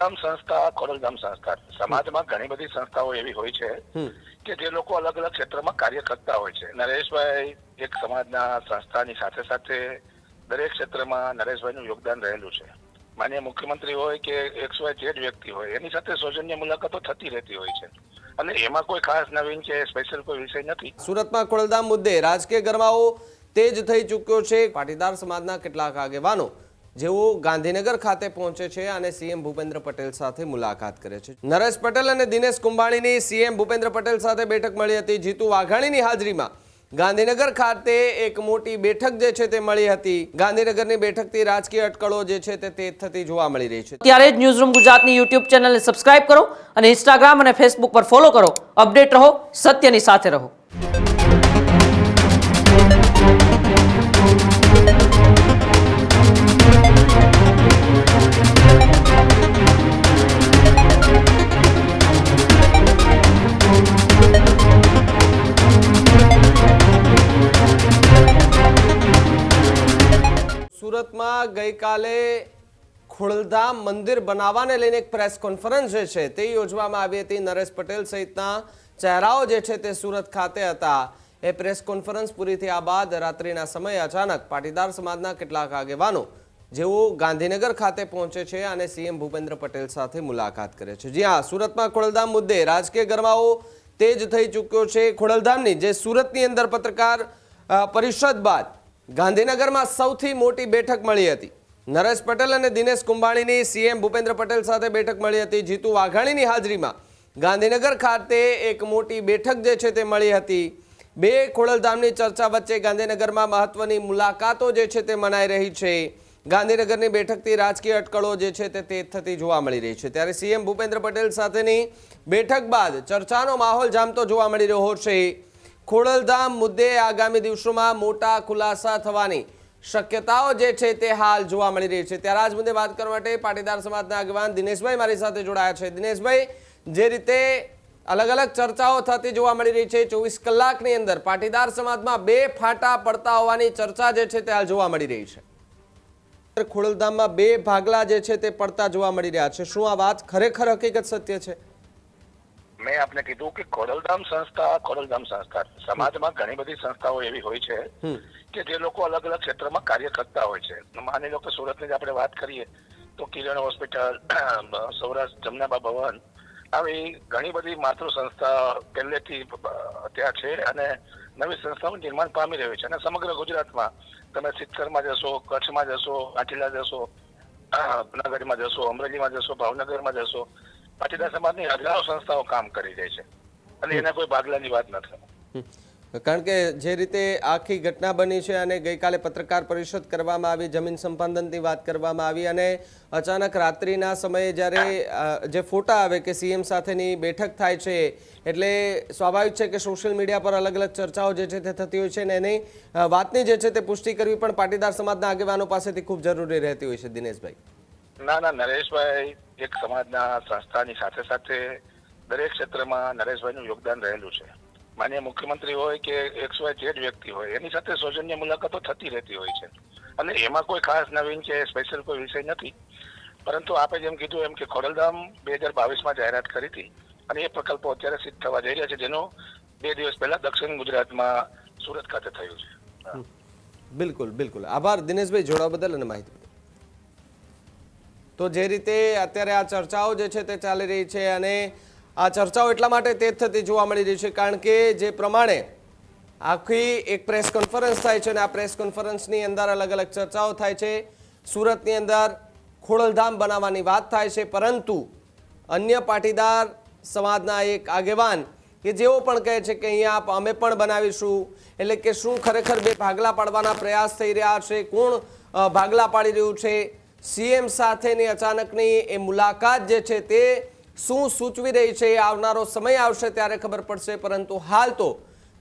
ખોડલધામ સંસ્થા સમાજમાં ઘણી બધી સંસ્થાઓ એવી હોય છે કે જે લોકો અલગ અલગ ક્ષેત્રમાં કાર્ય કરતા હોય છે. નરેશભાઈ એક સમાજના સંસ્થાની સાથે સાથે દરેક ક્ષેત્રમાં નરેશભાઈનું યોગદાન રહેલું છે. માનનીય મુખ્યમંત્રી હોય કે XYZ વ્યક્તિ હોય એની સાથે સૌજન્ય મુલાકાતો થતી રહેતી હોય છે અને એમાં કોઈ ખાસ નવીન કે સ્પેશિયલ કોઈ વિષય નથી. સુરતમાં ખોડલધામ મુદ્દે રાજકીય ગરમાવો તેજ થઈ ચૂક્યો છે. પાટીદાર સમાજના કેટલાક આગેવાનો જેઓ ગાંધીનગર ખાતે પહોંચે છે અને સીએમ ભૂપેન્દ્ર પટેલ સાથે મુલાકાત કરે છે. નરેશ પટેલ અને દિનેશ કુંભાણીની સીએમ ભૂપેન્દ્ર પટેલ સાથે બેઠક મળી હતી. જીતુ વાઘાણીની હાજરીમાં ગાંધીનગર ખાતે એક મોટી બેઠક જે છે તે મળી હતી. ગાંધીનગરની બેઠકથી રાજકીય અટકળો જે છે તે તેજ થતી જોવા મળી રહી છે. ત્યારે જ ન્યૂઝરૂમ ગુજરાતની યુટ્યુબ ચેનલને સબસ્ક્રાઇબ કરો અને ઇન્સ્ટાગ્રામ અને ફેસબુક પર ફોલો કરો. અપડેટ રહો, સત્યની સાથે રહો. સુરતમાં ગઈકાલે ખોડલધામ મંદિર બનાવવાને લઈને એક પ્રેસ કોન્ફરન્સ જે છે તે યોજવામાં આવી હતી. નરેશ પટેલ સહિતના ચહેરાઓ જે છે તે સુરત ખાતે હતા. એ પ્રેસ કોન્ફરન્સ પૂરી થયા બાદ રાત્રિના સમયે અચાનક પાટીદાર સમાજના કેટલાક આગેવાનો જેઓ ગાંધીનગર ખાતે પહોંચે છે અને સીએમ ભૂપેન્દ્ર પટેલ સાથે મુલાકાત કરે છે. જી હા, સુરતમાં ખોડલધામ મુદ્દે રાજકીય ગરમાવો તેજ થઈ ચૂક્યો છે. ખોડલધામની જે સુરતની અંદર પત્રકાર પરિષદ બાદ ગાંધીનગરમાં સૌથી મોટી બેઠક મળી હતી. નરેશ પટેલ અને દિનેશ કુંભાણીની સીએમ ભૂપેન્દ્ર પટેલ સાથે બેઠક મળી હતી. જીતુ વાઘાણીની હાજરીમાં ગાંધીનગર ખાતે એક મોટી બેઠક જે છે તે મળી હતી. બે ખોડલધામની ચર્ચા વચ્ચે ગાંધીનગરમાં મહત્વની મુલાકાતો જે છે તે મનાઈ રહી છે. ગાંધીનગરની બેઠકથી રાજકીય અટકળો જે છે તે તેજ થતી જોવા મળી રહી છે. ત્યારે સીએમ ભૂપેન્દ્ર પટેલ સાથેની બેઠક બાદ ચર્ચાનો માહોલ જામતો જોવા મળી રહ્યો છે. ખોડલધામ મુદ્દે આગામી દિવસોમાં મોટા ખુલાસા થવાની શક્યતાઓ જે છે તે હાલ જોવા મળી રહી છે. ત્યારે આજ મુદ્દે વાત કરવા માટે પાટીદાર સમાજના આગેવાન દિનેશભાઈ મારી સાથે જોડાયા છે. દિનેશભાઈ, જે રીતે અલગ અલગ ચર્ચાઓ થતી જોવા મળી રહી છે, 24 કલાકની અંદર પાટીદાર સમાજમાં બે ફાટા પડતા હોવાની ચર્ચા જે છે તે હાલ જોવા મળી રહી છે. ખોડલધામમાં બે ભાગલા જે છે તે પડતા જોવા મળી રહ્યા છે. શું આ વાત ખરેખર હકીકત સત્ય છે? મેં આપને કીધું કે ખોડલધામ સંસ્થા સમાજમાં ઘણી બધી સંસ્થાઓ એવી હોય છે કે જે લોકો અલગ અલગ ક્ષેત્રમાં કાર્ય કરતા હોય છે. માની લો કે સુરતની જ આપણે વાત કરીએ તો કિરણ હોસ્પિટલ, સૌરાષ્ટ્ર જમનાબા ભવન, આવી ઘણી બધી માતૃ સંસ્થા પહેલેથી ત્યાં છે અને નવી સંસ્થાઓનું નિર્માણ પામી રહ્યું છે. અને સમગ્ર ગુજરાતમાં તમે સિત્તરમાં જશો, કચ્છમાં જશો, કાઠીલા જશો, જૂનાગઢમાં જશો, અમરેલીમાં જશો, ભાવનગરમાં જશો, પાટીદાર સમાજની હજારો સંસ્થાઓ કામ કરી રહી છે અને એના કોઈ ભાગલાની વાત નથી. કારણ કે જે રીતે આખી ઘટના બની છે અને ગઈકાલે પત્રકાર પરિષદ કરવામાં આવી, જમીન સંપાદનની વાત કરવામાં આવી અને અચાનક રાત્રિના સમયે જ્યારે જે ફોટા આવે કે સીએમ સાથેની બેઠક થાય છે એટલે સ્વાભાવિક છે કે સોશિયલ મીડિયા પર અલગ અલગ ચર્ચાઓ જે છે તે થતી હોય છે અને એની વાતની જે છે તે પુષ્ટિ કરવી પણ પાટીદાર સમાજના આગેવાનો પાસેથી ખૂબ જરૂરી રહેતી હોય છે. દિનેશભાઈ, ના, નરેશભાઈ એક સમાજના સંસ્થાની સાથે સાથે દરેક ક્ષેત્રમાં નરેશભાઈનું યોગદાન રહેલું છે. માનનીય મુખ્યમંત્રી હોય કે XYZ વ્યક્તિ હોય એની સાથે સૌજન્ય મુલાકાતો થતી રહેતી હોય છે અને એમાં કોઈ ખાસ નવીન કે સ્પેશિયલ કોઈ વિષય નથી. પરંતુ આપે જેમ કીધું એમ કે ખોડલધામ 2022માં જાહેરાત કરી હતી અને એ પ્રકલ્પો અત્યારે સિદ્ધ થવા જઈ રહ્યા છે, જેનો 2 દિવસ પહેલા દક્ષિણ ગુજરાતમાં સુરત ખાતે થયું છે. બિલકુલ. આભાર દિનેશભાઈ જોડાવા બદલ અને માહિતી. તો જે રીતે અત્યારે આ ચર્ચાઓ જે છે તે ચાલી રહી છે અને આ ચર્ચાઓ એટલા માટે તેજ થતી જોવા મળી રહી છે કારણ કે જે પ્રમાણે આખી એક પ્રેસ કોન્ફરન્સ થાય છે અને આ પ્રેસ કોન્ફરન્સની અંદર અલગ અલગ ચર્ચાઓ થાય છે. સુરતની અંદર ખોડલધામ બનાવવાની વાત થાય છે, પરંતુ અન્ય પાટીદાર સમાજના એક આગેવાન કે જેઓ પણ કહે છે કે અહીંયા અમે પણ બનાવીશું, એટલે કે શું ખરેખર બે ભાગલા પાડવાના પ્રયાસ થઈ રહ્યા છે? કોણ ભાગલા પાડી રહ્યું છે? સીએમ સાથેની અચાનકની એ મુલાકાત જે છે તે શું સૂચવી રહી છે? આવનારો સમય આવશે ત્યારે ખબર પડશે. પરંતુ હાલ તો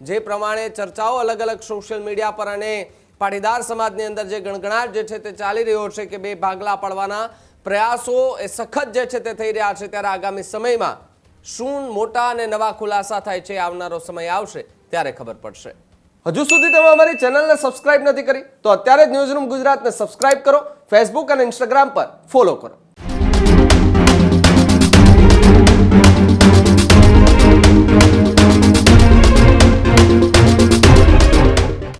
જે પ્રમાણે ચર્ચાઓ અલગ અલગ સોશિયલ મીડિયા પર અને પાટીદાર સમાજની અંદર જે ગણગણાટ જે છે તે ચાલી રહ્યો છે કે બે ભાગલા પાડવાના પ્રયાસો એ સખત જે છે તે થઈ રહ્યા છે, ત્યારે આગામી સમયમાં શું મોટા અને નવા ખુલાસા થાય છે આવનારો સમય આવશે ત્યારે ખબર પડશે. હજુ સુધી તમે અમારી ચેનલને સબસ્ક્રાઇબ નથી કરી તો અત્યારે જ ન્યૂઝરૂમ ગુજરાતને સબસ્ક્રાઇબ કરો, ફેસબુક અને ઇન્સ્ટાગ્રામ પર ફોલો કરો.